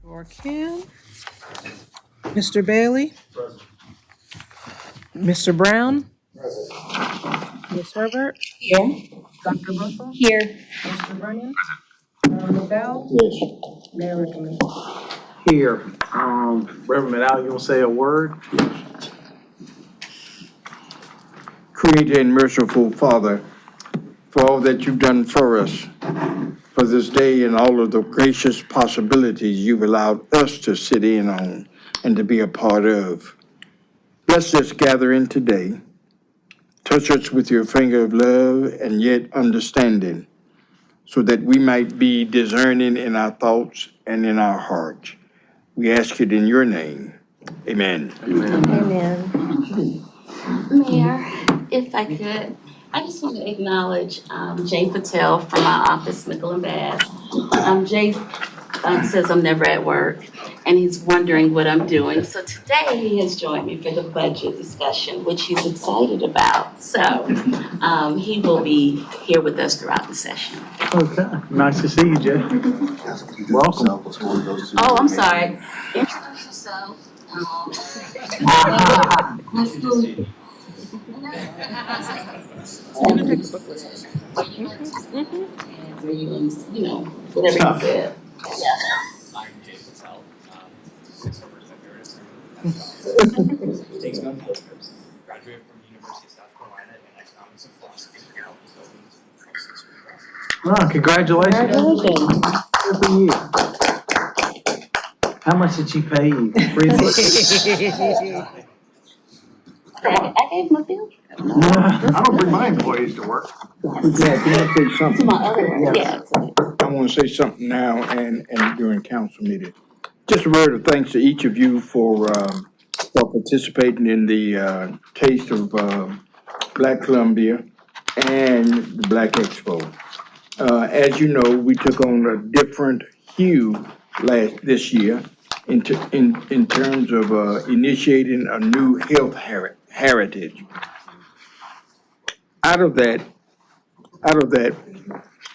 Or Kim. Mr. Bailey. Mr. Brown. Ms. Herbert. Here. Dr. Russell. Here. Mr. Brennan. McDowell. Yes. Mayor Rickman. Here, Reverend Al, you want to say a word? Creator and merciful Father, for all that you've done for us, for this day and all of the gracious possibilities you've allowed us to sit in on and to be a part of. Bless this gathering today. Touch us with your finger of love and yet understanding, so that we might be discerning in our thoughts and in our hearts. We ask it in your name. Amen. Amen. Mayor, if I could, I just want to acknowledge Jay Patel from my office, Mickle and Bass. Jay says I'm never at work, and he's wondering what I'm doing. So today he has joined me for the budget discussion, which he's excited about. So he will be here with us throughout the session. Okay, nice to see you, Jay. Welcome. Oh, I'm sorry. Introduce yourself. Let's do. Where you know, whatever you said. Yeah. I'm Jay Patel, takes no field trips. Graduated from the University of South Carolina in economics and philosophy. Now he's building trusts. Oh, congratulations. Good for you. How much did you pay you? I gave him a field trip. I don't bring my employees to work. Yeah, can I say To something? my other one, yeah. I want to say something now and during council meeting. Just a word of thanks to each of you for participating in the Taste of Black Columbia and the Black Expo. As you know, we took on a different hue this year in terms of initiating a new health heritage. Out of that,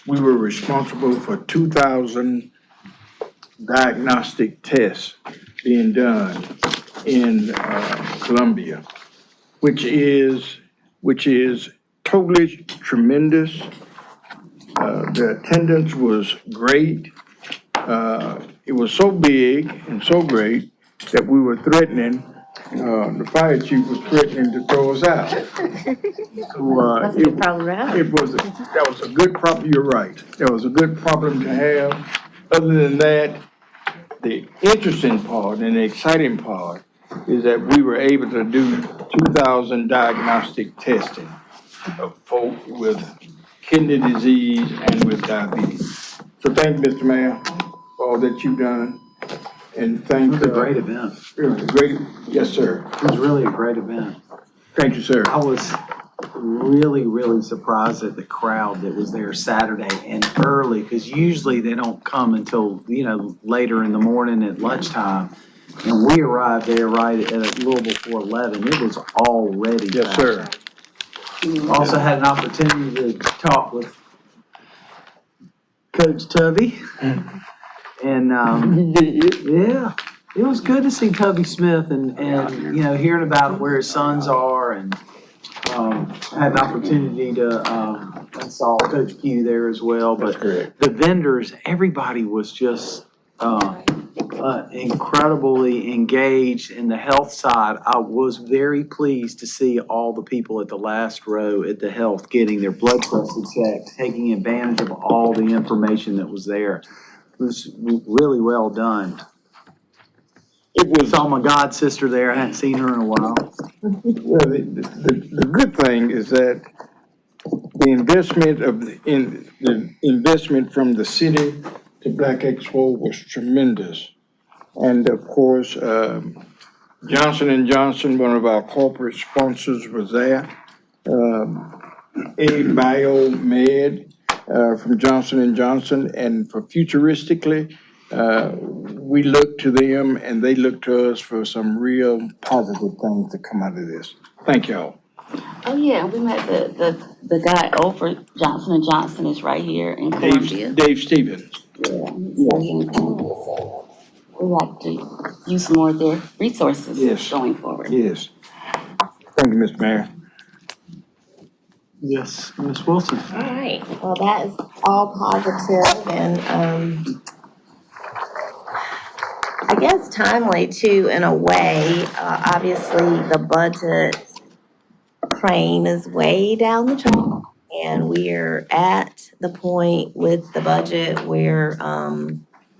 we were responsible for 2,000 diagnostic tests being done in Columbia, which is totally tremendous. The attendance was great. It was so big and so great that we were threatening, the fire chief was threatening to throw us out. So, That's a good problem to have. that was a good problem, you're right. That was a good problem to have. Other than that, the interesting part and the exciting part is that we were able to do 2,000 diagnostic testing of folk with kidney disease and with diabetes. So thank you, Mr. Mayor, for all that you've done. And thank It was a great event. Great, yes, sir. It was really a great event. Thank you, sir. I was really surprised at the crowd that was there Saturday and early, because usually they don't come until, later in the morning at lunchtime. And we arrived there right at a little before 11. It was already Yes, packed. sir. Also had an opportunity to talk with Coach Tubby. And, yeah, it was good to see Tubby Smith and hearing about where his sons are, and had an opportunity to, I saw Coach Pugh there as well. That's But correct. the vendors, everybody was just incredibly engaged in the health side. I was very pleased to see all the people at the last row at the health getting their blood pressure checked, taking advantage of all the information that was there. It was really well done. It was, Saw my god sister there. I hadn't seen her in a while. well, the good thing is that the investment from the city to Black Expo was tremendous. And of course, Johnson & Johnson, one of our corporate sponsors, was there. Biomed from Johnson & Johnson, and for futuristically, we look to them and they look to us for some real positive things to come out of this. Thank y'all. Oh, yeah, we met the guy over Johnson & Johnson is right here in Columbia. Dave Stevens. Yeah, he's right here in Columbia, so. we have to use more of their resources Yes. going forward. Yes. Thank you, Mr. Mayor. Yes, Ms. Wilson. All right, well, that is all positive and, I guess timely too, in a way. Obviously, the budget train is way down the track. And we're at the point with the budget where,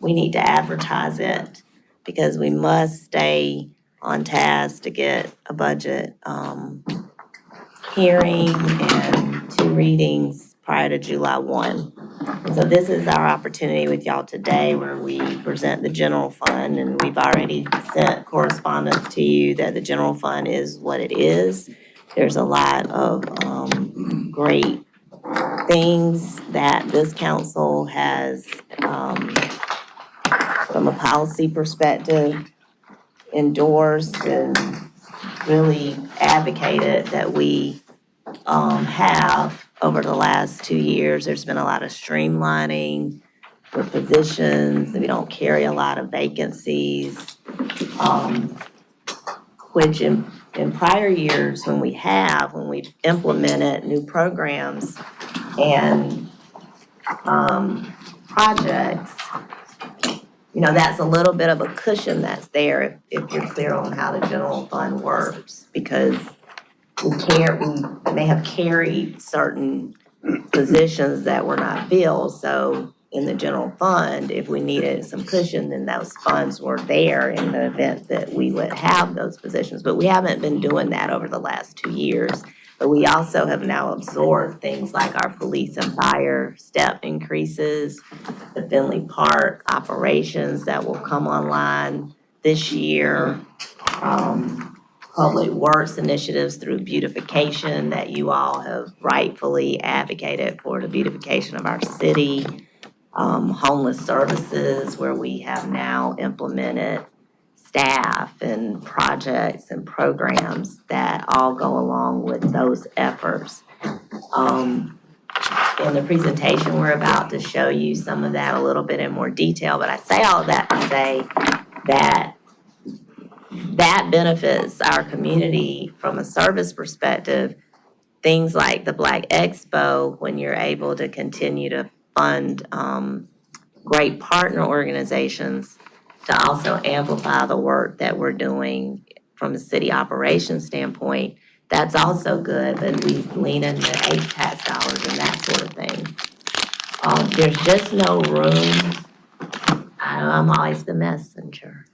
we need to advertise it because we must stay on task to get a budget, hearing and 2 readings prior to July 1. And so this is our opportunity with y'all today where we present the general fund, and we've already sent correspondence to you that the general fund is what it is. There's a lot of great things that this council has, from a policy perspective, endorsed and really advocated that we have over the last 2 years. There's been a lot of streamlining for positions. We don't carry a lot of vacancies, which in prior years when we've implemented new programs and projects, you know, that's a little bit of a cushion that's there if you're clear on how the general fund works, because we may have carried certain positions that were not filled. So in the general fund, if we needed some cushion, then those funds were there in the event that we would have those positions. But we haven't been doing that over the last 2 years. But we also have now absorbed things like our police and fire step increases, the Finley Park operations that will come online this year, public works initiatives through beautification that you all have rightfully advocated for, the beautification of our city, homeless services where we have now implemented staff and projects and programs that all go along with those efforts. In the presentation, we're about to show you some of that a little bit in more detail, but I say all that to say that that benefits our community from a service perspective. Things like the Black Expo, when you're able to continue to fund great partner organizations to also amplify the work that we're doing from a city operations standpoint, that's also good, but we lean into aid tax dollars and that sort of thing. There's just no room, I'm always the messenger.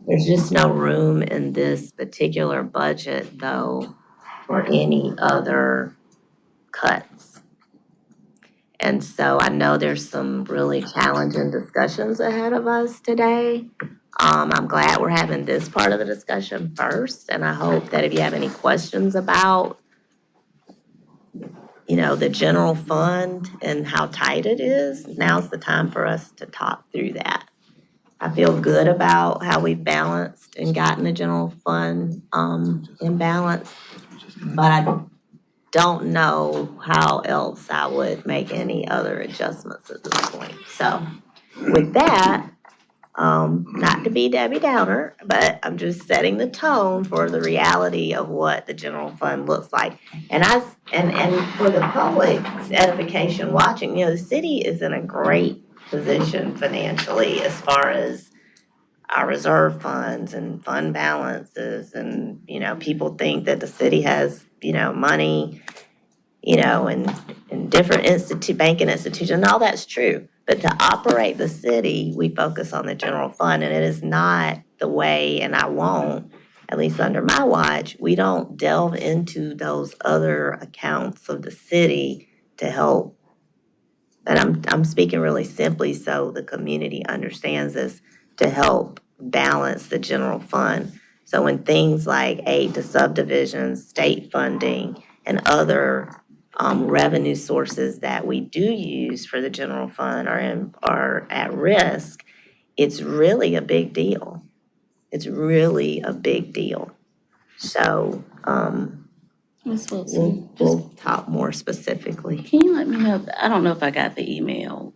There's just no room in this particular budget, though, for any other cuts. And so I know there's some really challenging discussions ahead of us today. I'm glad we're having this part of the discussion first, and I hope that if you have any questions about, you know, the general fund and how tight it is, now's the time for us to talk through that. I feel good about how we've balanced and gotten the general fund in balance, but I don't know how else I would make any other adjustments at this point. So with that, not to be Debbie Downer, but I'm just setting the tone for the reality of what the general fund looks like. And for the public's edification watching, you know, the city is in a great position financially as far as our reserve funds and fund balances. And, you know, people think that the city has, you know, money, you know, in different banking institutions, and all that's true. But to operate the city, we focus on the general fund, and it is not the way, and I won't, at least under my watch, we don't delve into those other accounts of the city to help. And I'm speaking really simply so the community understands this, to help balance the general fund. So when things like aid to subdivisions, state funding, and other revenue sources that we do use for the general fund are at risk, it's really a big deal. It's really a big deal. So Ms. Wilson, we'll talk more specifically. can you let me know, I don't know if I got the email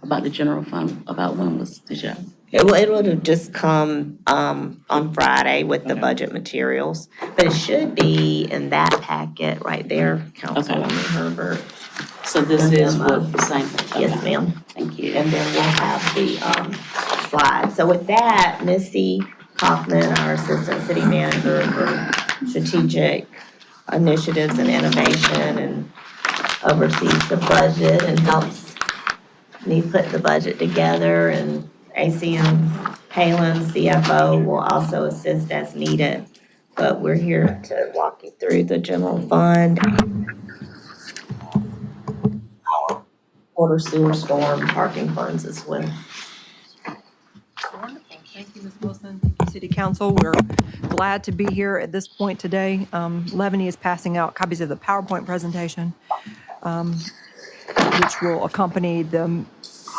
about the general fund, about when was the job? It would have just come, on Friday with the budget materials, but it should be in that packet right there, Councilwoman Herbert. So this is what the same? Yes, Okay. ma'am. Thank you. And then we'll have the, slides. So with that, Missy Kaufman, our Assistant City Manager for Strategic Initiatives and Innovation, and oversees the budget and helps me put the budget together, and ACM Palin, CFO, will also assist as needed. But we're here to walk you through the general fund, water, sewer, storm, parking funds as well. Wonderful. Thank you, Ms. Wilson. Thank you, City Council. We're glad to be here at this point today. Levany is passing out copies of the PowerPoint presentation, which will accompany the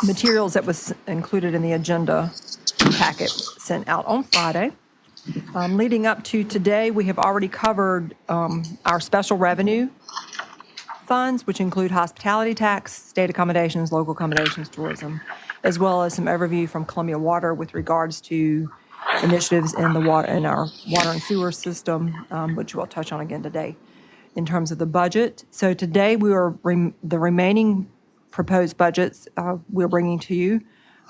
materials that was included in the agenda packet sent out on Friday. Leading up to today, we have already covered our special revenue funds, which include hospitality tax, state accommodations, local accommodations, tourism, as well as some overview from Columbia Water with regards to initiatives in the water, in our water and sewer system, which we'll touch on again today in terms of the budget. So today we are, the remaining proposed budgets we're bringing to you.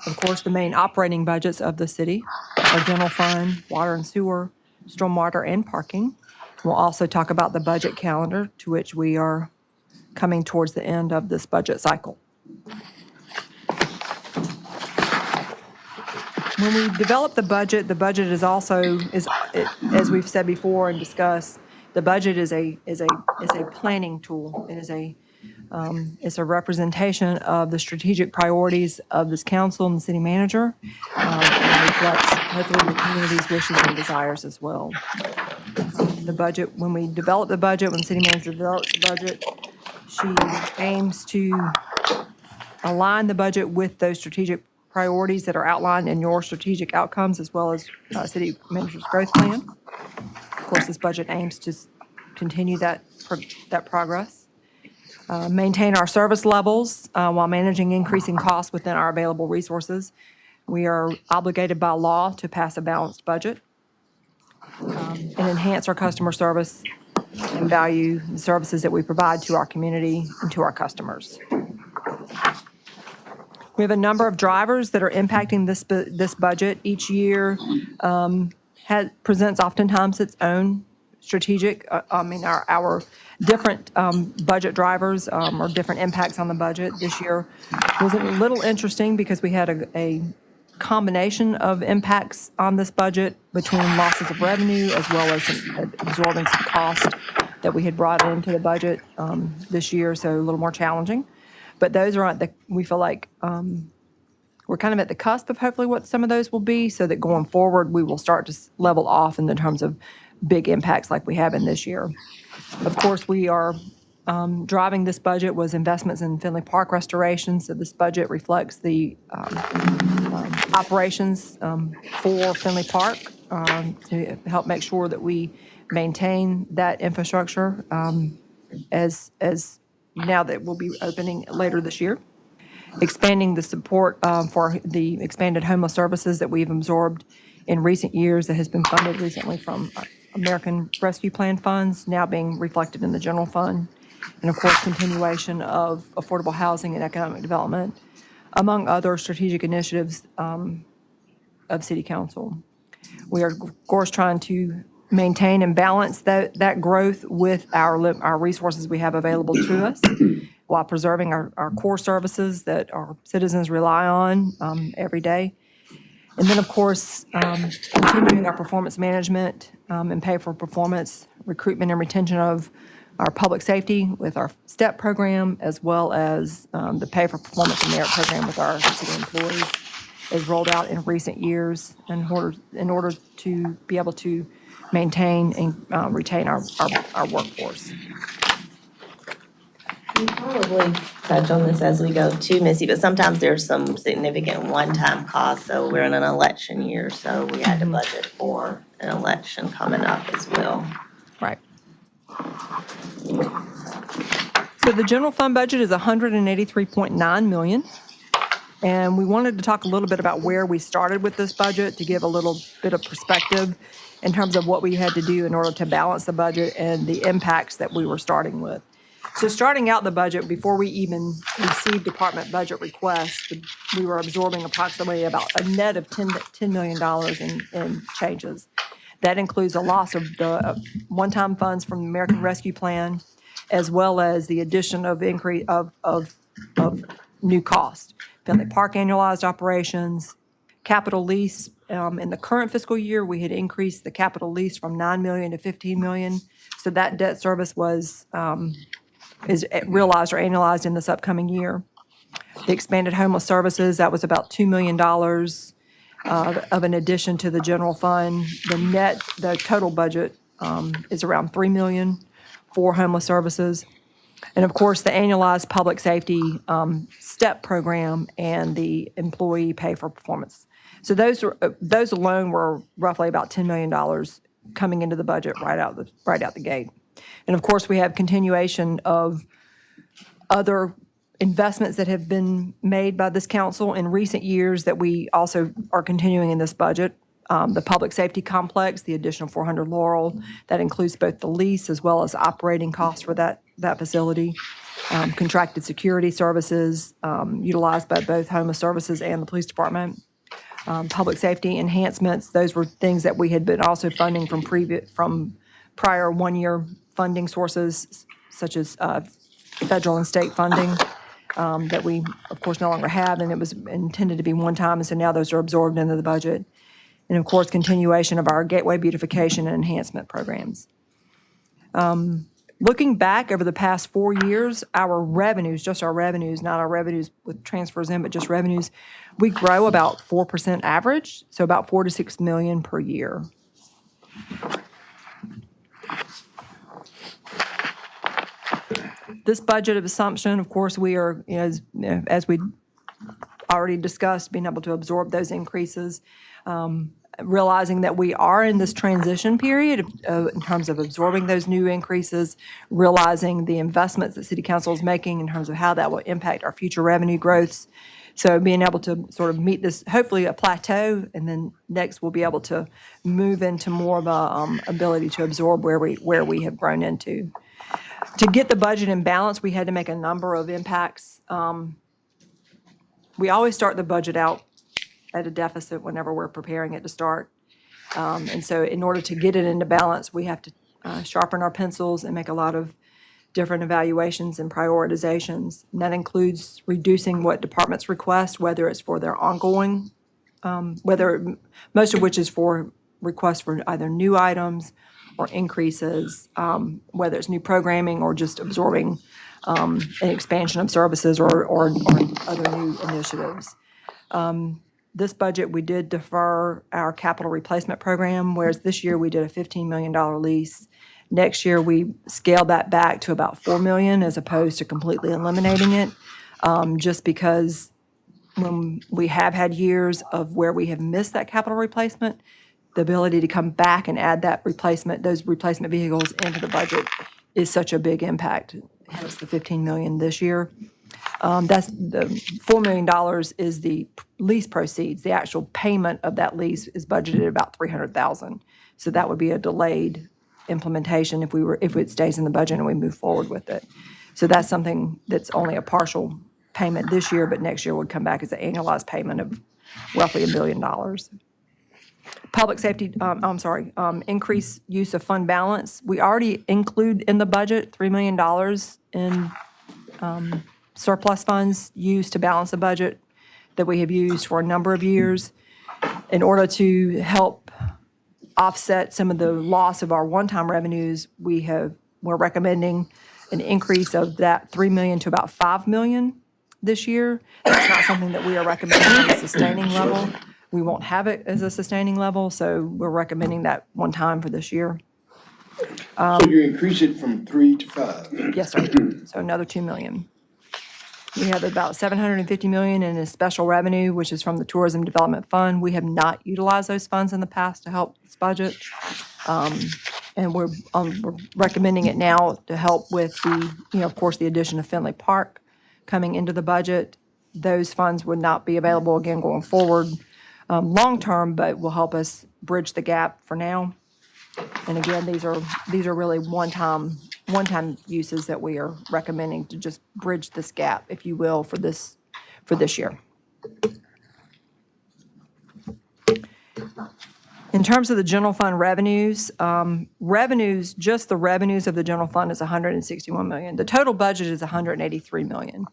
Of course, the main operating budgets of the city, our general fund, water and sewer, stormwater, and parking. We'll also talk about the budget calendar, to which we are coming towards the end of this budget cycle. When we develop the budget is also, as we've said before and discussed, the budget is a planning tool. It is it's a representation of the strategic priorities of this council and the city manager, and reflects hopefully the community's wishes and desires as well. The budget, when we develop the budget, when the city manager develops the budget, she aims to align the budget with those strategic priorities that are outlined in your strategic outcomes, as well as city manager's growth plan. Of course, this budget aims to continue that progress. Maintain our service levels while managing increasing costs within our available resources. We are obligated by law to pass a balanced budget and enhance our customer service and value the services that we provide to our community and to our customers. We have a number of drivers that are impacting this budget. Each year presents oftentimes its own strategic, our different budget drivers or different impacts on the budget. This year was a little interesting because we had a combination of impacts on this budget between losses of revenue as well as absorbing some cost that we had brought into the budget this year, so a little more challenging. But those are we feel like we're kind of at the cusp of hopefully what some of those will be, so that going forward, we will start to level off in the terms of big impacts like we have in this year. Of course, we are driving this budget was investments in Finley Park restoration, so this budget reflects the operations for Finley Park to help make sure that we maintain that infrastructure as now that we'll be opening later this year. Expanding the support for the expanded homeless services that we've absorbed in recent years that has been funded recently from American Rescue Plan funds, now being reflected in the general fund. And of course, continuation of affordable housing and economic development, among other strategic initiatives of City Council. We are, of course, trying to maintain and balance that growth with our resources we have available to us while preserving our core services that our citizens rely on every day. And then, of course, continuing our performance management and pay for performance, recruitment and retention of our public safety with our STEP program, as well as the pay for performance and merit program with our city employees, is rolled out in recent years in order to be able to maintain and retain our workforce. We probably touch on this as we go too, Missy, but sometimes there's some significant one-time costs. So we're in an election year, so we had to budget for an election coming up as well. Right. So the general fund budget is $183.9 million. And we wanted to talk a little bit about where we started with this budget to give a little bit of perspective in terms of what we had to do in order to balance the budget and the impacts that we were starting with. So starting out the budget, before we even received department budget requests, we were absorbing approximately about a net of $10 million in changes. That includes a loss of the one-time funds from the American Rescue Plan, as well as the addition of increase of new cost. Finley Park annualized operations, capital lease. In the current fiscal year, we had increased the capital lease from $9 million to $15 million. So that debt service is realized or annualized in this upcoming year. The expanded homeless services, that was about $2 million of an addition to the general fund. The total budget is around $3 million for homeless services. And of course, the annualized public safety STEP program and the employee pay for performance. So those alone were roughly about $10 million coming into the budget right out the gate. And of course, we have continuation of other investments that have been made by this council in recent years that we also are continuing in this budget. The public safety complex, the additional 400 Laurel, that includes both the lease as well as operating costs for that facility. Contracted security services utilized by both homeless services and the police department. Public safety enhancements, those were things that we had been also funding from prior one-year funding sources, such as federal and state funding that we, of course, no longer have, and it was intended to be one time, and so now those are absorbed into the budget. And of course, continuation of our gateway beautification and enhancement programs. Looking back over the past 4 years, our revenues, just our revenues, not our revenues with transfers in, but just revenues, we grow about 4% average, so about $4 to $6 million per year. This budget of assumption, of course, we are, as we already discussed, being able to absorb those increases, realizing that we are in this transition period in terms of absorbing those new increases, realizing the investments that City Council is making in terms of how that will impact our future revenue growths. So being able to sort of meet this, hopefully a plateau, and then next we'll be able to move into more of a ability to absorb where we have grown into. To get the budget in balance, we had to make a number of impacts. We always start the budget out at a deficit whenever we're preparing it to start. And so in order to get it into balance, we have to sharpen our pencils and make a lot of different evaluations and prioritizations. And that includes reducing what departments request, whether it's for their ongoing, most of which is for requests for either new items or increases, whether it's new programming or just absorbing an expansion of services or other new initiatives. This budget, we did defer our capital replacement program, whereas this year we did a $15 million lease. Next year, we scaled that back to about $4 million as opposed to completely eliminating it, just because when we have had years of where we have missed that capital replacement, the ability to come back and add those replacement vehicles into the budget is such a big impact. Hence the $15 million this year. That's the $4 million is the lease proceeds. The actual payment of that lease is budgeted at about $300,000. So that would be a delayed implementation if it stays in the budget and we move forward with it. So that's something that's only a partial payment this year, but next year would come back as an annualized payment of roughly $1 billion. Public safety, increased use of fund balance. We already include in the budget $3 million in surplus funds used to balance the budget that we have used for a number of years. In order to help offset some of the loss of our one-time revenues, we're recommending an increase of that $3 million to about $5 million this year. That's not something that we are recommending at a sustaining level. We won't have it as a sustaining level, so we're recommending that one time for this year. So you increase it from 3 to 5? Yes, sir. So another $2 million. We have about $750 million in a special revenue, which is from the Tourism Development Fund. We have not utilized those funds in the past to help this budget. And we're recommending it now to help with of course, the addition of Finley Park coming into the budget. those funds would not be available again going forward long-term, but will help us bridge the gap for now. And again, these are really one-time uses that we are recommending to just bridge this gap, if you will, for this year. In terms of the general fund revenues, just the revenues of the general fund is $161 million. The total budget is $183 million.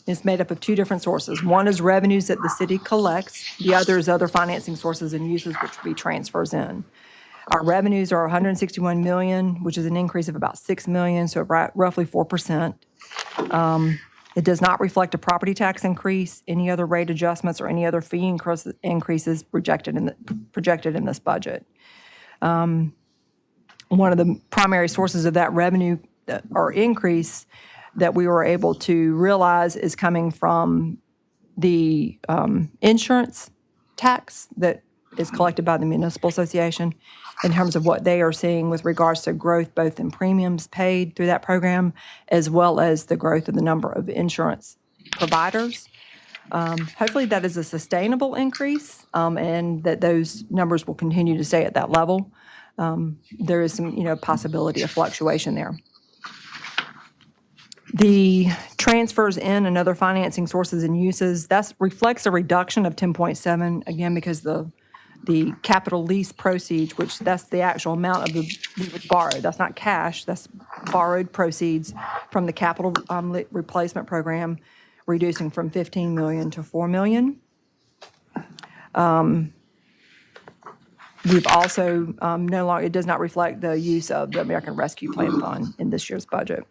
It's made up of two different sources. One is revenues that the city collects. The other is other financing sources and uses, which would be transfers in. Our revenues are $161 million, which is an increase of about $6 million, so roughly 4%. It does not reflect a property tax increase, any other rate adjustments, or any other fee increases projected in this budget. One of the primary sources of that revenue or increase that we were able to realize is coming from the insurance tax that is collected by the Municipal Association in terms of what they are seeing with regards to growth both in premiums paid through that program as well as the growth of the number of insurance providers. Hopefully that is a sustainable increase and that those numbers will continue to stay at that level. There is some, possibility of fluctuation there. The transfers in and other financing sources and uses, that reflects a reduction of 10.7, again, because the capital lease proceeds, which that's the actual amount of we would borrow. That's not cash, that's borrowed proceeds from the capital replacement program, reducing from $15 million to $4 million. We've also it does not reflect the use of the American Rescue Plan Fund in this year's budget.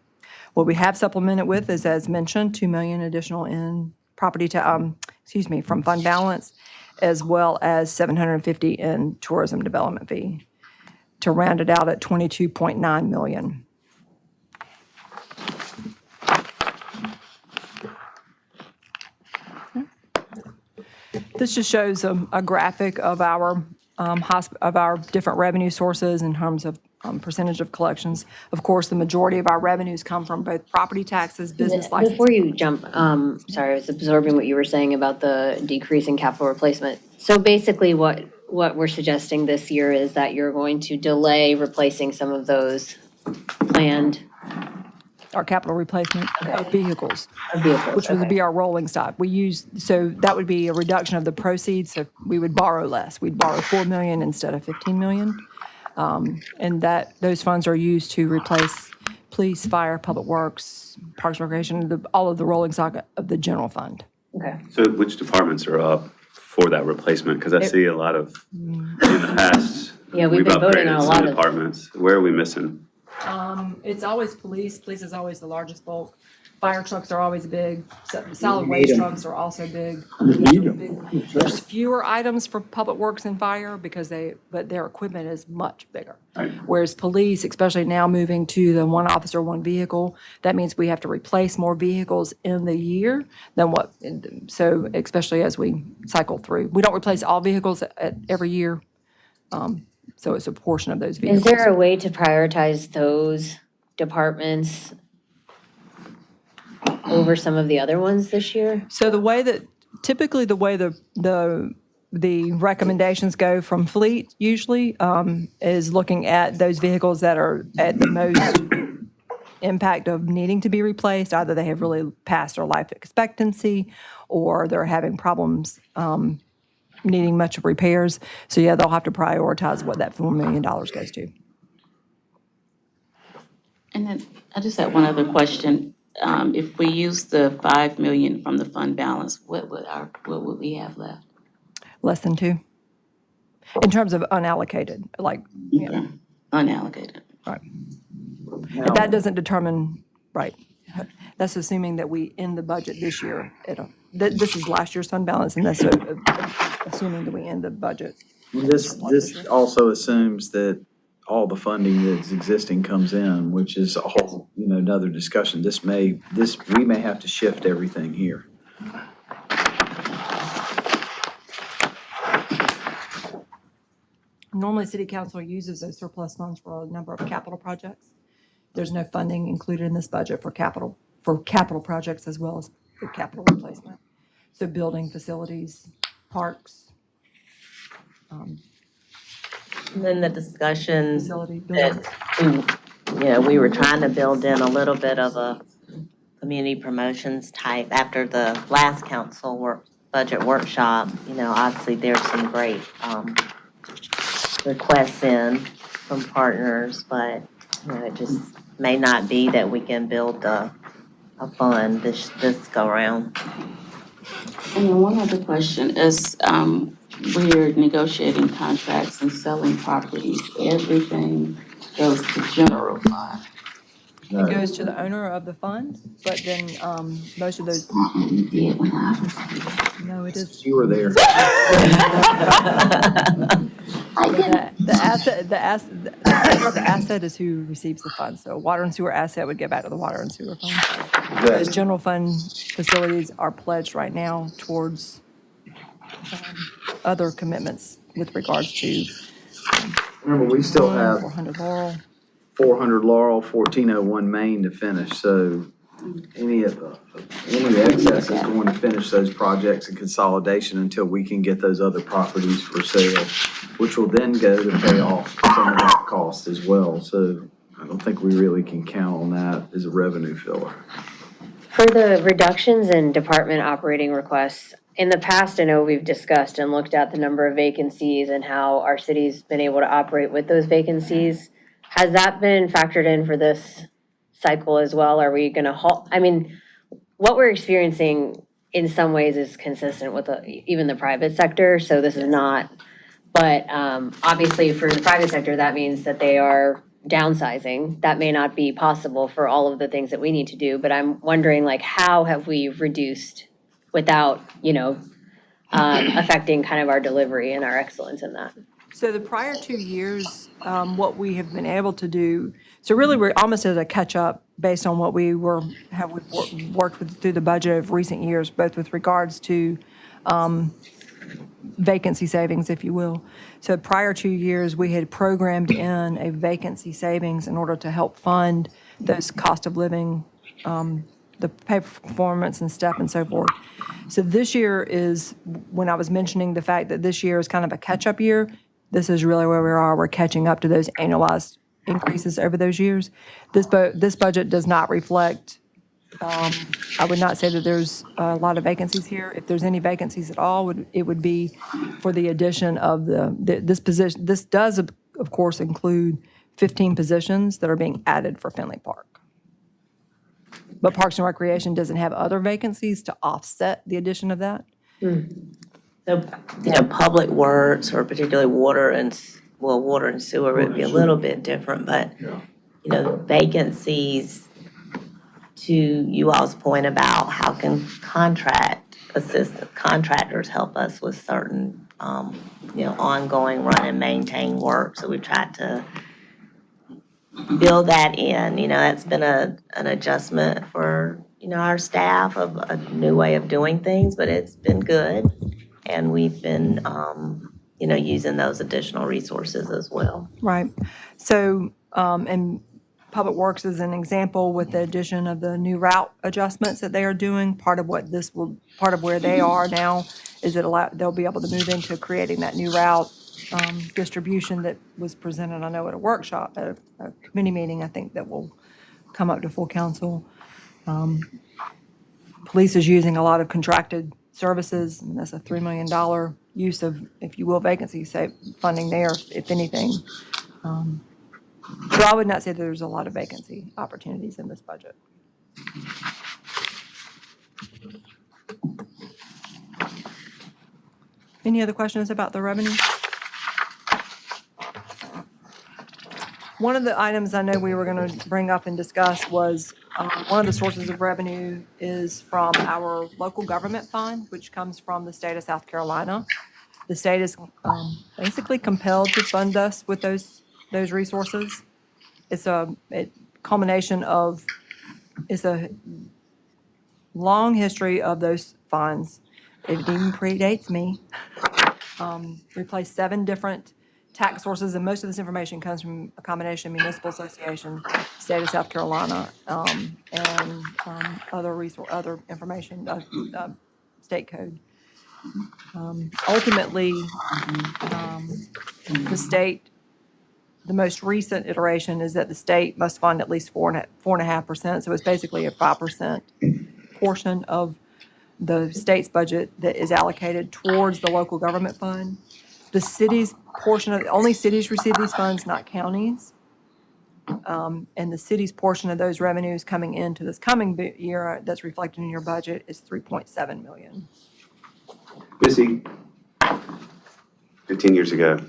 What we have supplemented with is, as mentioned, $2 million additional in from fund balance, as well as $750 in tourism development fee, to round it out at $22.9 million. This just shows a graphic of our different revenue sources in terms of percentage of collections. Of course, the majority of our revenues come from both property taxes, business licenses. Before you jump, sorry, I was absorbing what you were saying about the decrease in capital replacement. So basically what we're suggesting this year is that you're going to delay replacing some of those planned Our capital replacement of vehicles, vehicles. which would be our rolling stock. So that would be a reduction of the proceeds, so we would borrow less. We'd borrow $4 million instead of $15 million. And those funds are used to replace police, fire, public works, parks, recreation, all of the rolling stock of the general fund. Okay. So which departments are up for that replacement? Because I see a lot of, in the past, Yeah, we've we've been voting on upgraded a some lot of. departments. Where are we missing? It's always police. Police is always the largest bulk. Fire trucks are always big. Solid waste trucks are also big. There's fewer items for public works and fire but their equipment is much bigger. Right. Whereas police, especially now moving to the one officer, one vehicle, that means we have to replace more vehicles in the year than so especially as we cycle through. We don't replace all vehicles every year. So it's a portion of those vehicles. Is there a way to prioritize those departments over some of the other ones this year? So typically the way the recommendations go from fleet usually is looking at those vehicles that are at the most impact of needing to be replaced. Either they have really passed their life expectancy or they're having problems needing much repairs. So yeah, they'll have to prioritize what that $4 million goes to. And then I just had one other question. If we use the $5 million from the fund balance, what would we have left? Less than 2. In terms of unallocated, Unallocated. right. And that doesn't determine, right. That's assuming that we end the budget this year this is last year's fund balance, and that's assuming that we end the budget. This also assumes that all the funding that's existing comes in, which is a whole, another discussion. We may have to shift everything here. Normally, city council uses those surplus funds for a number of capital projects. There's no funding included in this budget for capital projects as well as the capital replacement. So building facilities, parks, And then the discussions facility, building. that we were trying to build in a little bit of a community promotions type after the last budget workshop. Obviously there's some great requests in from partners, but it just may not be that we can build a fund this go around. And then one other question is, we're negotiating contracts and selling properties. Everything goes to general fund. It goes to the owner of the fund, but then most of those, You did when I was here. no, it is. You were there. The asset is who receives the fund. So water and sewer asset would get back to the water and sewer fund. Those general fund facilities are pledged right now towards other commitments with regards to Remember, we still have 400 Laurel. 400 Laurel, 1401 Main to finish, so any excess is going to finish those projects in consolidation until we can get those other properties for sale, which will then go to pay off some of that cost as well. So I don't think we really can count on that as a revenue filler. For the reductions in department operating requests, in the past, I know we've discussed and looked at the number of vacancies and how our city's been able to operate with those vacancies. Has that been factored in for this cycle as well? Are we gonna what we're experiencing in some ways is consistent with even the private sector, so this is not. But obviously for the private sector, that means that they are downsizing. That may not be possible for all of the things that we need to do, but I'm wondering how have we reduced without, affecting kind of our delivery and our excellence in that? So the prior 2 years, what we have been able to do, so really we're almost at a catch-up based on what we've worked with through the budget of recent years, both with regards to vacancy savings, if you will. So prior 2 years, we had programmed in a vacancy savings in order to help fund those cost of living, the pay performance and step and so forth. So this year is, when I was mentioning the fact that this year is kind of a catch-up year, this is really where we are. We're catching up to those annualized increases over those years. This budget does not reflect, I would not say that there's a lot of vacancies here. If there's any vacancies at all, it would be for the addition of this position. This does, of course, include 15 positions that are being added for Finley Park. But Parks and Recreation doesn't have other vacancies to offset the addition of that. So, public works, or particularly water and sewer would be a little bit different, but, vacancies, to you all's point about how can contractors help us with certain, ongoing run and maintain work. So we tried to build that in. That's been an adjustment for, our staff of a new way of doing things, but it's been good. And we've been, using those additional resources as well. Right. So, and Public Works is an example with the addition of the new route adjustments that they are doing. Part of where they are now is that they'll be able to move into creating that new route distribution that was presented, I know, at a workshop, at a committee meeting, I think, that will come up to full council. Police is using a lot of contracted services, and that's a $3 million use of, if you will, vacancy funding there, if anything. So I would not say that there's a lot of vacancy opportunities in this budget. Any other questions about the revenue? One of the items I know we were going to bring up and discuss was one of the sources of revenue is from our local government fund, which comes from the state of South Carolina. The state is basically compelled to fund us with those resources. It's a culmination of, it's a long history of those funds. It even predates me. We placed 7 different tax sources, and most of this information comes from a combination of municipal association, state of South Carolina, and other information, state state code. Ultimately, the state, the most recent iteration is that the state must fund at least 4.5%. So it's basically a 5% portion of the state's budget that is allocated towards the local government fund. The city's portion of, only cities receive these funds, not counties. And the city's portion of those revenues coming into this coming year that's reflected in your budget is 3.7 million. Missy, 15 years ago,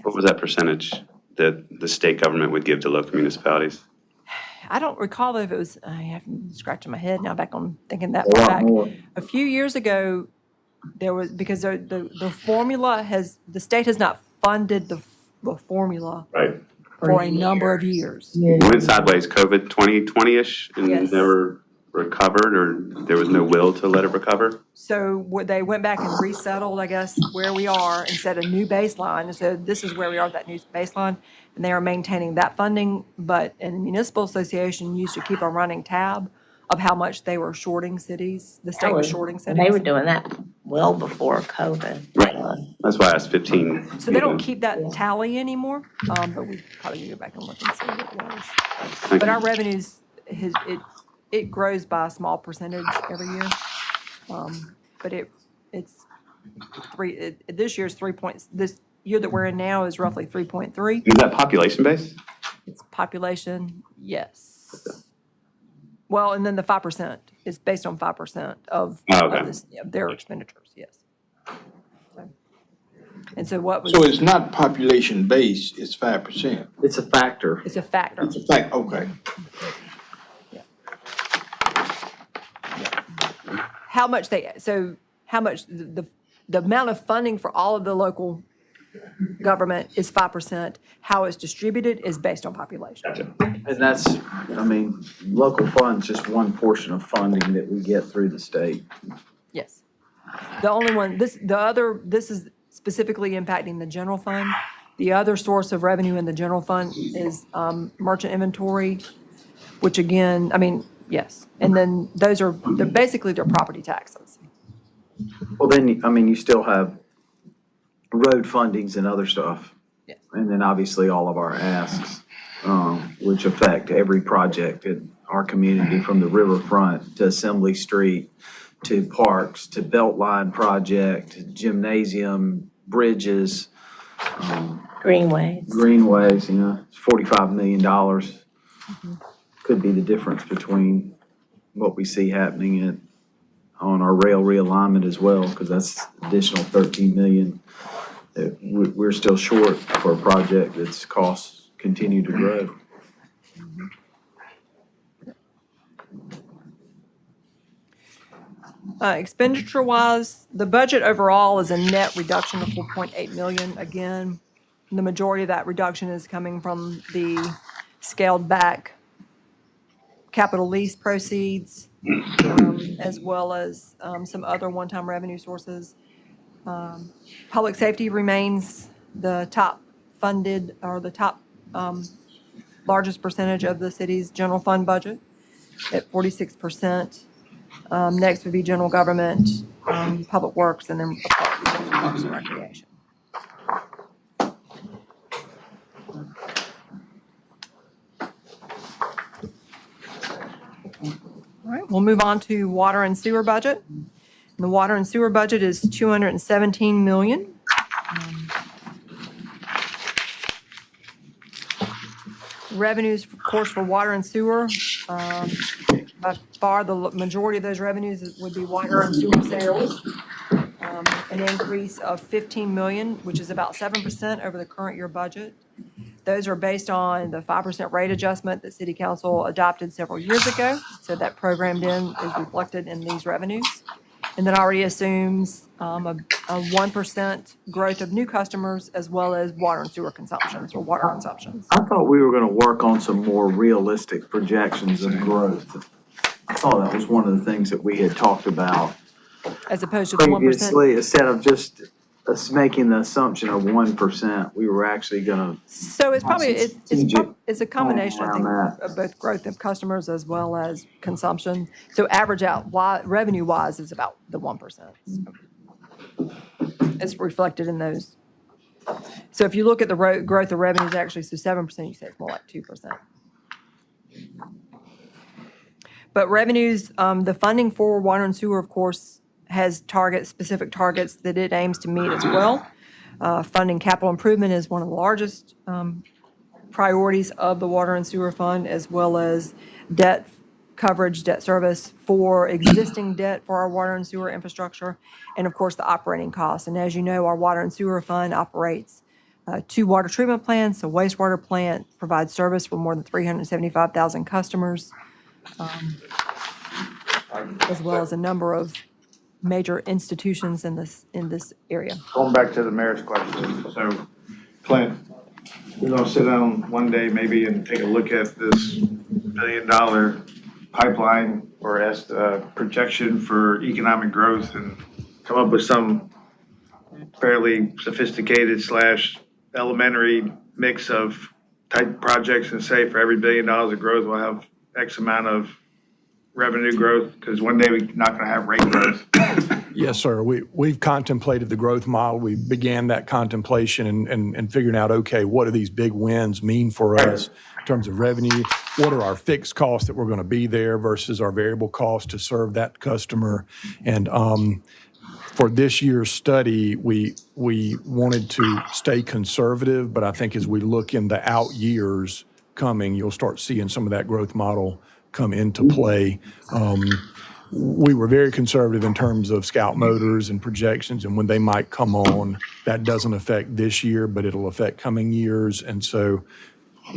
what was that percentage that the state government would give to local municipalities? I don't recall if it was, I have scratching my head now back on thinking that A far lot back. more. A few years ago, there was, because the formula has, the state has not funded the formula Right. for a number of years. Went sideways, COVID 2020-ish, and Yes. never recovered, or there was no will to let it recover? So they went back and resettled, I guess, where we are and set a new baseline. And so this is where we are at that new baseline. And they are maintaining that funding, but and the municipal association used to keep a running tab of how much they were shorting cities. The state was shorting cities. They were doing that well before COVID. Right. That's why I asked 15. So they don't keep that tally anymore, but we probably need to go back and look and see what it was. Thank But you. our revenues, it grows by a small percentage every year. But this year's 3 points, this year that we're in now is roughly 3.3. Is that population based? It's population, yes. Well, and then the 5% is based on 5% of okay. of their expenditures, yes. And so what was, So it's not population based, it's 5%. It's a factor. it's a factor. It's a fact, okay. How much the amount of funding for all of the local government is 5%. How it's distributed is based on population. And that's, I mean, local funds, just one portion of funding that we get through the state. Yes. The only one, this is specifically impacting the general fund. The other source of revenue in the general fund is merchant inventory, which again, I mean, yes. And then they're basically property taxes. Well, then, I mean, you still have road fundings and other stuff. Yes. And then obviously all of our asks, which affect every project in our community, from the riverfront to Assembly Street, to parks, to Beltline project, gymnasium, bridges, Greenways. greenways, it's $45 million. Could be the difference between what we see happening on our rail realignment as well, because that's additional 13 million that we're still short for a project that's costs continue to grow. Expenditure-wise, the budget overall is a net reduction of 4.8 million. Again, the majority of that reduction is coming from the scaled-back capital lease proceeds, as well as some other one-time revenue sources. Public safety remains the top funded, or the top largest percentage of the city's general fund budget at 46%. Next would be general government, public works, and then parks and recreation. All right, we'll move on to water and sewer budget. The water and sewer budget is 217 million. Revenues, of course, for water and sewer, by far the majority of those revenues would be water and sewer sales. An increase of 15 million, which is about 7% over the current year budget. Those are based on the 5% rate adjustment that City Council adopted several years ago. So that programmed in is reflected in these revenues. And that already assumes a 1% growth of new customers, as well as water and sewer consumptions, or water consumptions. I thought we were gonna work on some more realistic projections of growth. I thought that was one of the things that we had talked about As opposed to the 1%. previously, instead of just us making the assumption of 1%, we were actually gonna, So it's probably, Strategic it's a combination, I think, around that. of both growth of customers as well as consumption. So average out, revenue-wise is about the 1%. It's reflected in those. So if you look at the growth of revenues, actually, so 7%, you say it's more like 2%. But revenues, the funding for water and sewer, of course, has specific targets that it aims to meet as well. Funding capital improvement is one of the largest priorities of the water and sewer fund, as well as debt coverage, debt service for existing debt for our water and sewer infrastructure, and of course, the operating costs. And as you know, our water and sewer fund operates 2 water treatment plants, a wastewater plant, provides service for more than 375,000 customers, as well as a number of major institutions in this area. Going back to the mayor's question, so Clint, we're gonna sit down one day maybe and take a look at this $1 billion pipeline or projection for economic growth and come up with some fairly sophisticated / elementary mix of type projects and say for every $1 billion of growth, we'll have X amount of revenue growth, because one day we're not gonna have rate growth. Yes, sir. We've contemplated the growth model. We began that contemplation and figuring out, okay, what do these big wins mean for us in terms of revenue? What are our fixed costs that we're going to be there versus our variable costs to serve that customer? And for this year's study, we wanted to stay conservative, but I think as we look in the out years coming, you'll start seeing some of that growth model come into play. We were very conservative in terms of Scout Motors and projections and when they might come on. That doesn't affect this year, but it'll affect coming years. And so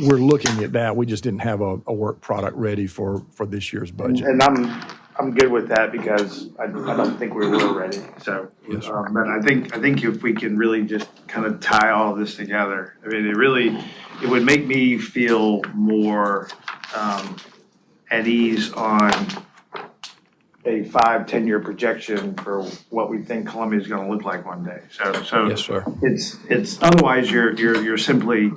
we're looking at that. We just didn't have a work product ready for this year's budget. And I'm good with that because I don't think we were ready. So, Yes, sir. but I think if we can really just kind of tie all this together, I mean, it would make me feel more at ease on a 5-10 year projection for what we think Columbia is going to look like one day. So Yes, sir. it's otherwise you're simply,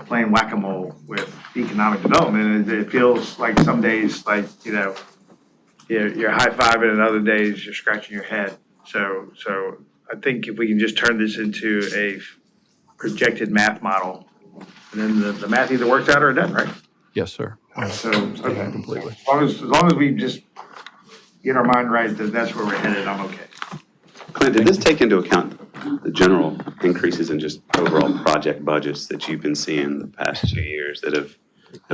playing whack-a-mole with economic development. And it feels like some days like, you're high-fiving and other days you're scratching your head. So I think if we can just turn this into a projected math model, and then the math either works out or it doesn't, right? Yes, sir. So, okay. Completely. As long as we just get our mind right that that's where we're headed, I'm okay. Clint, did this take into account the general increases in just overall project budgets that you've been seeing the past 2 years that have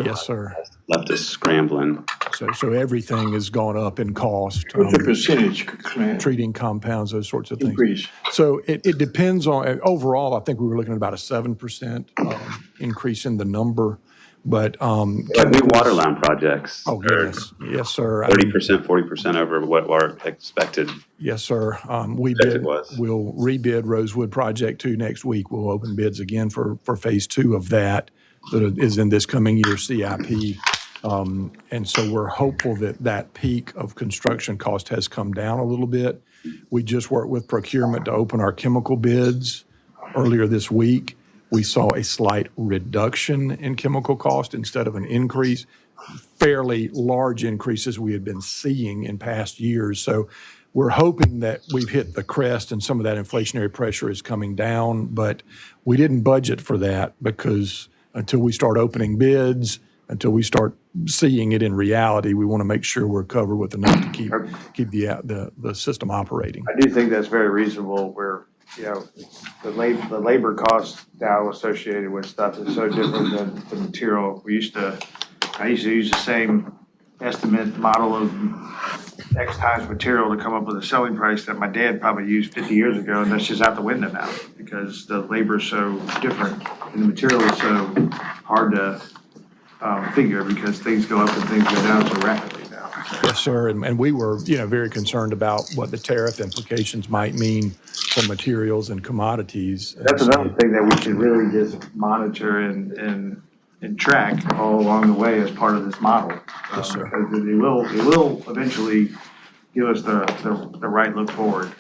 Yes, sir. left us scrambling? So everything has gone up in cost. What's the percentage, Clint, Treating compounds, those sorts of things. increase? So it depends on, overall, I think we were looking at about a 7% increase in the number, but. Like new water line projects. Oh, are goodness. Yes, sir. 30%, 40% over what our expected. Yes, sir. Expected was. We'll rebid Rosewood Project 2 next week. We'll open bids again for phase 2 of that is in this coming year CIP. And so we're hopeful that peak of construction cost has come down a little bit. We just worked with procurement to open our chemical bids earlier this week. We saw a slight reduction in chemical cost instead of an increase, fairly large increases we had been seeing in past years. So we're hoping that we've hit the crest and some of that inflationary pressure is coming down, but we didn't budget for that because until we start opening bids, until we start seeing it in reality, we want to make sure we're covered with enough to keep the system operating. I do think that's very reasonable where, the labor cost now associated with stuff is so different than the material. I used to use the same estimate model of X times material to come up with a selling price that my dad probably used 50 years ago, and that's just out the window now because the labor is so different and the material is so hard to figure because things go up and things go down so rapidly now. Yes, sir. And we were, very concerned about what the tariff implications might mean for materials and commodities. That's another thing that we should really just monitor and track all along the way as part of this model. Yes, sir. Because it will eventually give us the right look forward.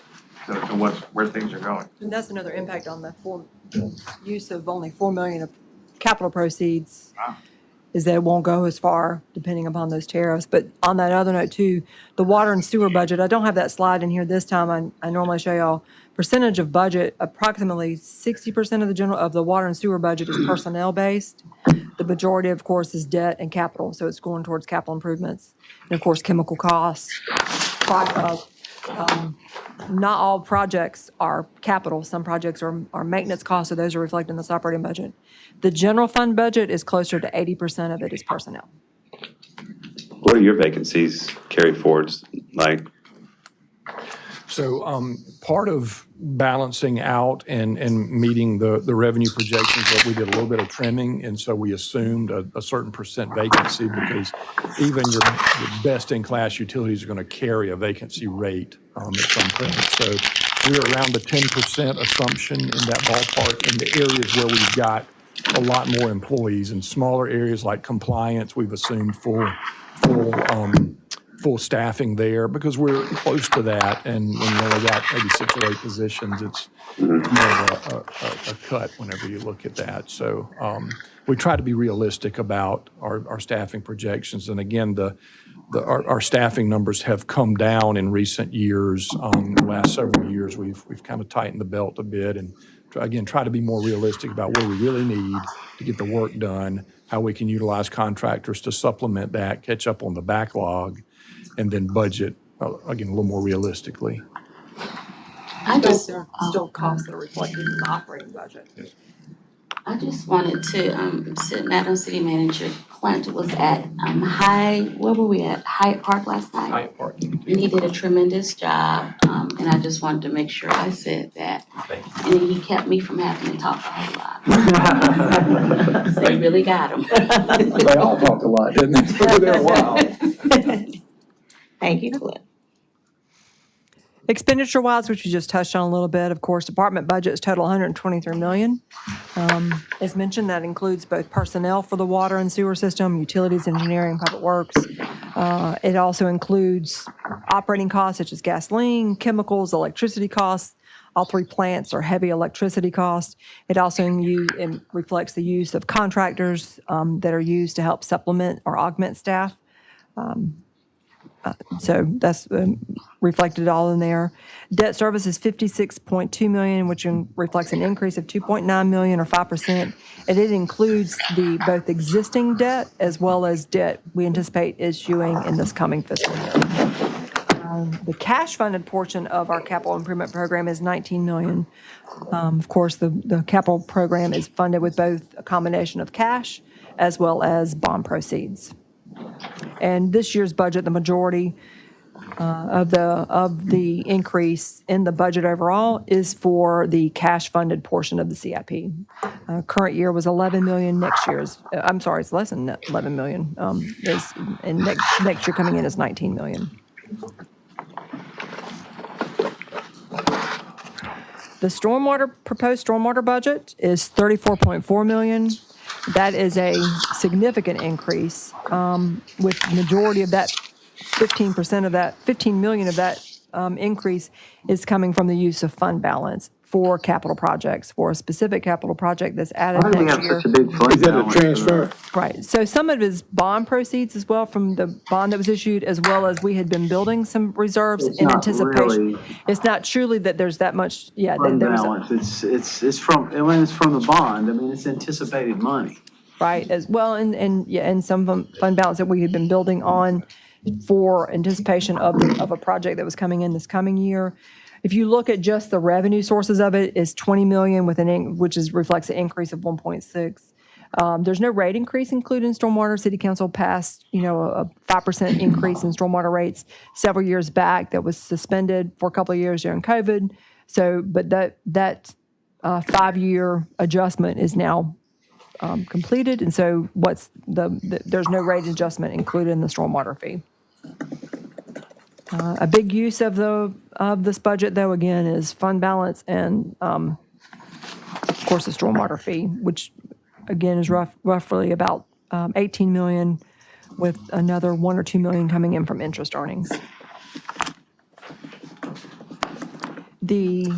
to where things are going. And that's another impact on the use of only 4 million of capital proceeds, Wow. is that it won't go as far depending upon those tariffs. But on that other note too, the water and sewer budget, I don't have that slide in here this time. I normally show y'all percentage of budget, approximately 60% of the water and sewer budget is personnel based. The majority, of course, is debt and capital, so it's going towards capital improvements. And of course, chemical costs. Not all projects are capital. Some projects are maintenance costs, so those are reflected in this operating budget. The general fund budget is closer to 80% of it is personnel. What are your vacancies carry forwards like? So part of balancing out and meeting the revenue projections, that we did a little bit of trimming, and so we assumed a certain percent vacancy, because even your best-in-class utilities are going to carry a vacancy rate at some point. So we're around the 10% assumption in that ballpark in the areas where we've got a lot more employees. In smaller areas like compliance, we've assumed full staffing there because we're close to that. And when you only got maybe 6 or 8 positions, it's more of a cut whenever you look at that. So we try to be realistic about our staffing projections. And again, our staffing numbers have come down in recent years. The last several years, we've kind of tightened the belt a bit and try to be more realistic about what we really need to get the work done, how we can utilize contractors to supplement that, catch up on the backlog, and then budget, again, a little more realistically. I just, There are still costs that are reflected in the operating budget. I just wanted to, Madam City Manager, Clint was at, where were we at? Hyde Park last night? Hyde Park. And he did a tremendous job, and I just wanted to make sure I said that. And he kept me from having to talk a whole lot. So you really got him. They all talk a lot, didn't they? They were there a while. Thank you, Clint. Expenditure-wise, which we just touched on a little bit, of course, department budgets total $123 million. As mentioned, that includes both personnel for the water and sewer system, utilities, engineering, public works. It also includes operating costs such as gasoline, chemicals, electricity costs. All 3 plants are heavy electricity costs. It also reflects the use of contractors that are used to help supplement or augment staff. So that's reflected all in there. Debt service is $56.2 million, which reflects an increase of $2.9 million or 5%. And it includes both existing debt as well as debt we anticipate issuing in this coming fiscal year. The cash funded portion of our capital improvement program is $19 million. Of course, the capital program is funded with both a combination of cash as well as bond proceeds. And this year's budget, the majority of the increase in the budget overall is for the cash-funded portion of the CIP. Current year was 11 million. Next year's, I'm sorry, it's less than 11 million. And next year coming in is 19 million. The proposed stormwater budget is 34.4 million. That is a significant increase, with the majority of that, 15% of that, 15 million of that increase is coming from the use of fund balance for capital projects, for a specific capital project that's added Why do we next have year. such a big fund Is that a balance for transfer? Right, so some of it is bond proceeds as well from the bond that was issued, as well as we had been building some reserves It's in not anticipation. really It's not truly that there's that much, yeah, Fund there's, balance, it's from the bond, I mean, it's anticipated money. right, as well, and some fund balance that we had been building on for anticipation of a project that was coming in this coming year. If you look at just the revenue sources of it, is 20 million which reflects an increase of 1.6. There's no rate increase included in stormwater. City Council passed, a 5% increase in stormwater rates several years back that was suspended for a couple of years during COVID. So, but that 5-year adjustment is now completed, and so there's no rate adjustment included in the stormwater fee. A big use of this budget, though, again, is fund balance and, of course, the stormwater fee, which, again, is roughly about 18 million, with another 1 or 2 million coming in from interest earnings. The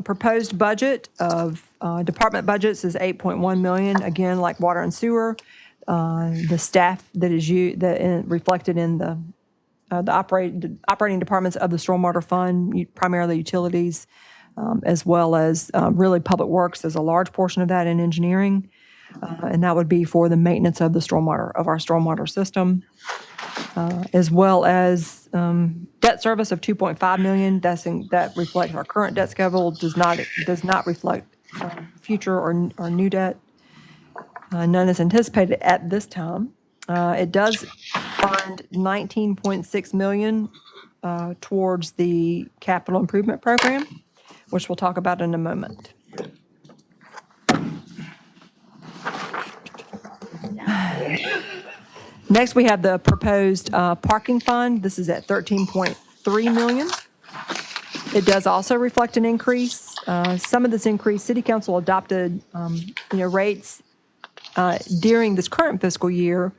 proposed budget of department budgets is 8.1 million, again, like water and sewer. The staff that is reflected in the operating departments of the stormwater fund, primarily utilities, as well as really public works is a large portion of that, in engineering. And that would be for the maintenance of our stormwater system, as well as debt service of 2.5 million. That reflects our current debt schedule, does not reflect future or new debt. None is anticipated at this time. It does fund 19.6 million towards the capital improvement program, which we'll talk about in a moment. Next, we have the proposed parking fund. This is at 13.3 million. It does also reflect an increase. Some of this increase, City Council adopted, rates during this current fiscal year.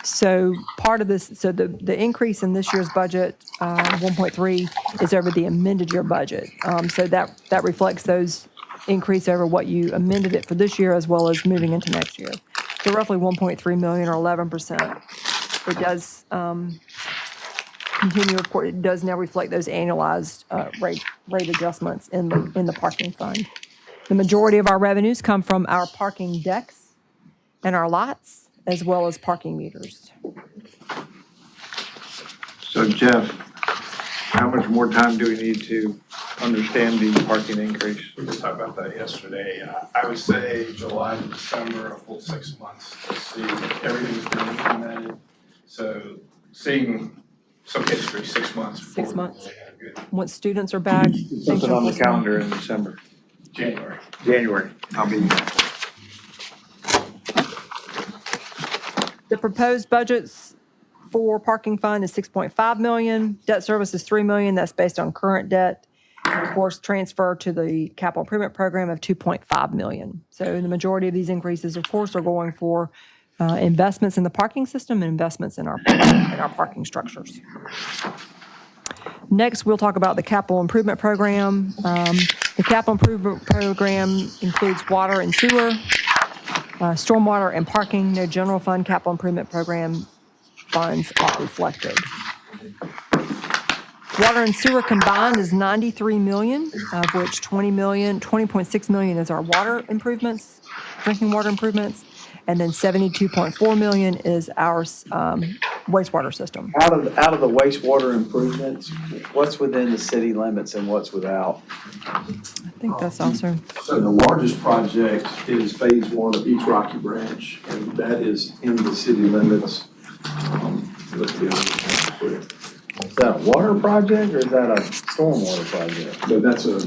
So part of this, so the increase in this year's budget, 1.3, is over the amended year budget. So that reflects those increase over what you amended it for this year, as well as moving into next year. So roughly 1.3 million, or 11%. It does continue, it does now reflect those annualized rate adjustments in the parking fund. The majority of our revenues come from our parking decks and our lots, as well as parking meters. So Jeff, how much more time do we need to understand the parking increase? We just talked about that yesterday. I would say July to December, a full 6 months to see everything's been implemented. So seeing some history, 6 months. 6 months. Really had a good Once students are back. Something on the calendar in December. January. I'll be there. The proposed budgets for parking fund is 6.5 million. Debt service is 3 million. That's based on current debt. And of course, transfer to the capital improvement program of 2.5 million. So the majority of these increases, of course, are going for investments in the parking system and investments in our parking structures. Next, we'll talk about the capital improvement program. The capital improvement program includes water and sewer, stormwater and parking. No general fund capital improvement program funds are reflected. Water and sewer combined is 93 million, of which 20.6 million is our water improvements, drinking water improvements, and then 72.4 million is our wastewater system. Out of the wastewater improvements, what's within the city limits and what's without? I think that's also, So the largest project is Phase 1 of East Rocky Branch, and that is in the city limits. Let's get it. Is that a water project or is that a stormwater project? So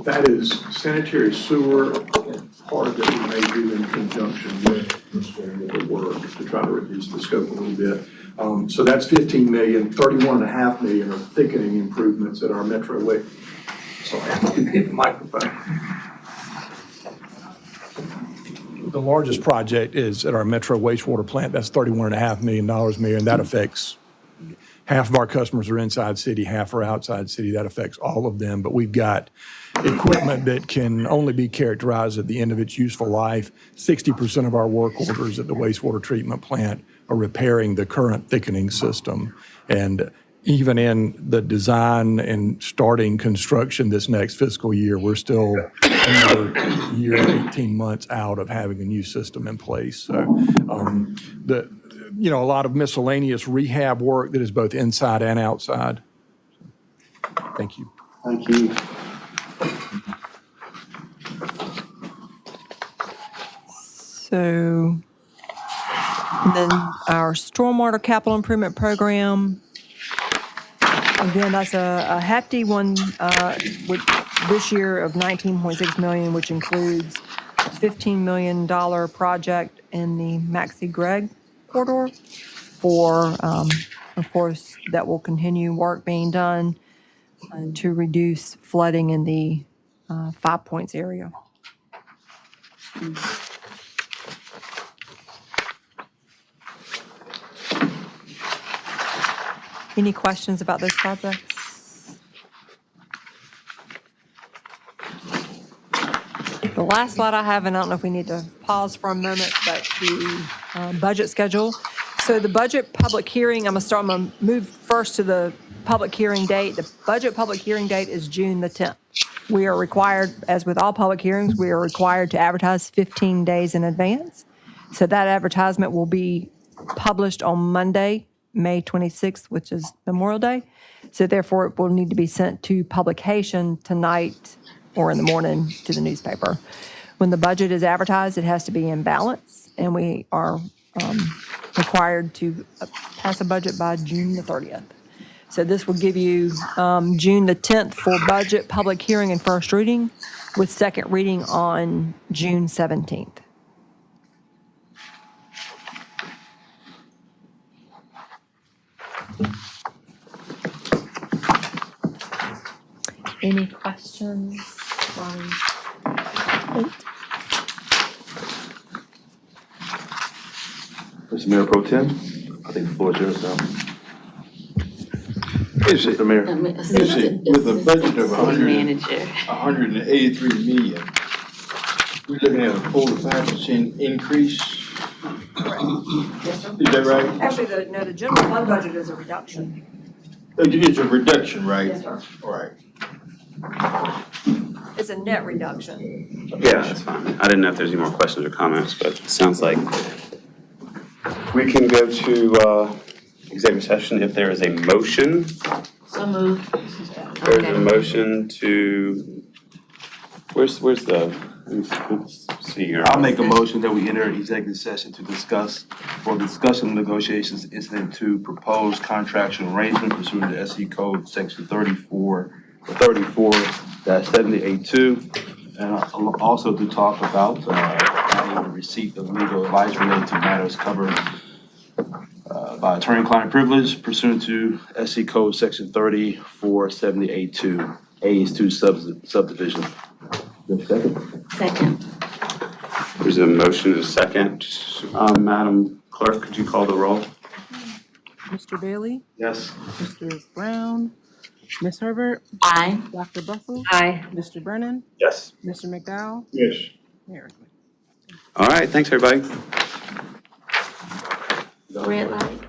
that is sanitary sewer, and part of it we may do in conjunction with the stormwater work to try to reduce the scope a little bit. So that's 15 million, 31.5 million are thickening improvements at our Metro Way. Sorry, I didn't hit the microphone. The largest project is at our Metro wastewater plant. That's $31.5 million, Mayor, and that affects half of our customers are inside city, half are outside city. That affects all of them. But we've got equipment that can only be characterized at the end of its useful life. 60% of our work orders at the wastewater treatment plant are repairing the current thickening system. And even in the design and starting construction this next fiscal year, we're still another year and 18 months out of having a new system in place. So a lot of miscellaneous rehab work that is both inside and outside. Thank you. Thank you. so, and then our stormwater capital improvement program. Again, that's a hefty one with this year of 19.6 million, which includes a $15 million project in the Maxie Gregg corridor for, of course, that will continue work being done to reduce flooding in the 5 Points area. Any questions about those projects? The last slide I have, and I don't know if we need to pause for a moment, but the budget schedule. So the budget public hearing, I'm gonna move first to the public hearing date. The budget public hearing date is June the 10th. We are required, as with all public hearings, we are required to advertise 15 days in advance. So that advertisement will be published on Monday, May 26th, which is Memorial Day. So therefore, it will need to be sent to publication tonight or in the morning to the newspaper. When the budget is advertised, it has to be in balance, and we are required to pass a budget by June the 30th. So this will give you June the 10th for budget public hearing and first reading, with second reading on June 17th. Any questions from? Mr. Mayor Pro Tem, I think the floor is yours now. Is it, Mr. Mayor. is it with a budget of Manager. 183 million, we're looking at a 4 to 5% increase? Is that right? Actually, the general fund budget is a reduction. It's a reduction, right? Yes, sir. All right. It's a net reduction. Yeah, that's fine. I didn't know if there's any more questions or comments, but it sounds like we can go to executive session if there is a motion. So moved. There's a motion to, where's the, let's see here. I'll make a motion that we enter executive session to discuss, for the discussion of negotiations incident to propose contractual arrangement pursuant to SC Code Section 34-7082. And also to talk about the receipt of legal advice related to matters covered by attorney-client privilege pursuant to SC Code Section 34-7082. A is to subdivision. Second. There's a motion and a second. Madam Clerk, could you call the roll? Mr. Bailey? Yes. Mr. Brown? Ms. Herbert? Aye. Dr. Bussell? Aye. Mr. Brennan? Yes. Mr. McDowell? Yes. Mayor. All right, thanks, everybody. Red light.